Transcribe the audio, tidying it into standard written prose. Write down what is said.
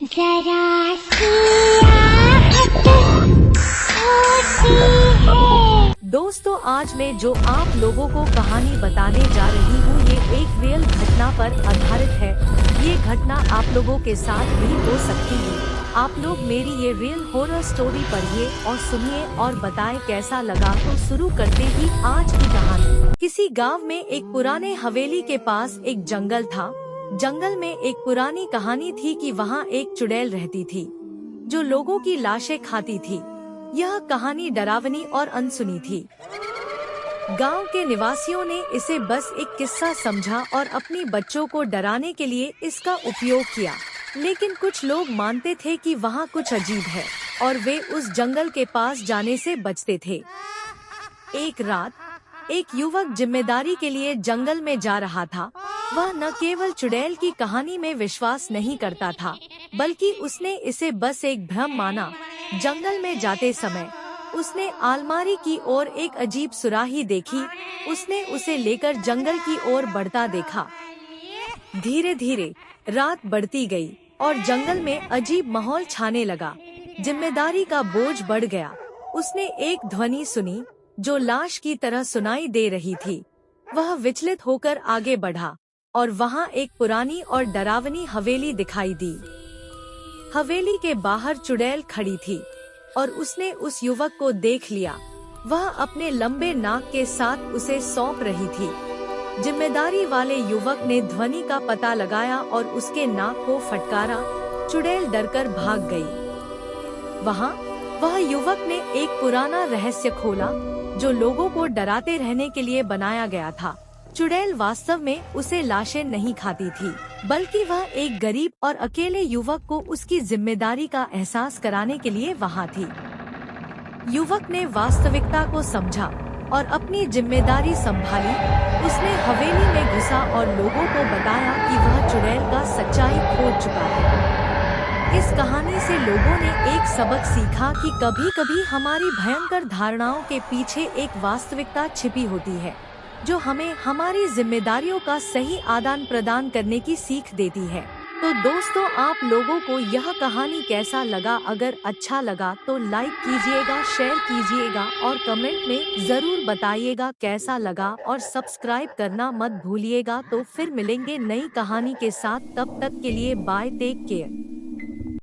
जरा सियाहत होती है। दोस्तों, आज मैं जो आप लोगों को कहानी बताने जा रही हूँ ये एक रियल घटना पर आधारित है। ये घटना आप लोगों के साथ भी हो सकती है। आप लोग मेरी ये रियल हॉरर स्टोरी पढ़िए और सुनिए और बताएं कैसा लगा। तो शुरू करते ही आज की कहानी। किसी गांव में एक पुराने हवेली के पास एक जंगल था। जंगल में एक पुरानी कहानी थी कि वहाँ एक चुड़ैल रहती थी जो लोगों की लाशें खाती थी। यह कहानी डरावनी और अनसुनी थी। गांव के निवासियों ने इसे बस एक किस्सा समझा और अपनी बच्चों को डराने के लिए इसका उपयोग किया। लेकिन कुछ लोग मानते थे कि वहाँ कुछ अजीब है और वे उस जंगल के पास जाने से बचते थे। एक रात एक युवक जिम्मेदारी के लिए जंगल में जा रहा था। वह न केवल चुड़ैल की कहानी में विश्वास नहीं करता था, बल्कि उसने इसे बस एक भ्रम माना। जंगल में जाते समय उसने अलमारी की ओर एक अजीब सुराही देखी। उसने उसे लेकर जंगल की ओर बढ़ता देखा। धीरे धीरे रात बढ़ती गई और जंगल में अजीब माहौल छाने लगा। जिम्मेदारी का बोझ बढ़ गया। उसने एक ध्वनि सुनी जो लाश की तरह सुनाई दे रही थी। वह विचलित होकर आगे बढ़ा और वहाँ एक पुरानी और डरावनी हवेली दिखाई दी। हवेली के बाहर चुड़ैल खड़ी थी और उसने उस युवक को देख लिया। वह अपने लंबे नाक के साथ उसे सौंप रही थी। जिम्मेदारी वाले युवक ने ध्वनि का पता लगाया और उसके नाक को फटकारा। चुड़ैल डरकर भाग गई। वह युवक ने एक पुराना रहस्य खोला जो लोगों को डराते रहने के लिए बनाया गया था। चुड़ैल वास्तव में उसे लाशें नहीं खाती थी, बल्कि वह एक गरीब और अकेले युवक को उसकी जिम्मेदारी का एहसास कराने के लिए वहाँ थी। युवक ने वास्तविकता को समझा और अपनी जिम्मेदारी संभाली। उसने हवेली में घुसा और लोगों को बताया कि वह चुड़ैल का सच्चाई खोज चुका है। इस कहानी से लोगों ने एक सबक सीखा कि कभी-कभी हमारी भयंकर धारणाओं के पीछे एक वास्तविकता छिपी होती है, जो हमें हमारी जिम्मेदारियों का सही आदान प्रदान करने की सीख देती है। तो दोस्तों, आप लोगों को यह कहानी कैसा लगा? अगर अच्छा लगा तो लाइक कीजिएगा, शेयर कीजिएगा और कमेंट में जरूर बताइएगा कैसा लगा और सब्सक्राइब करना मत भूलिएगा। तो फिर मिलेंगे नई कहानी के साथ। तब तक के लिए बाय, टेक केयर।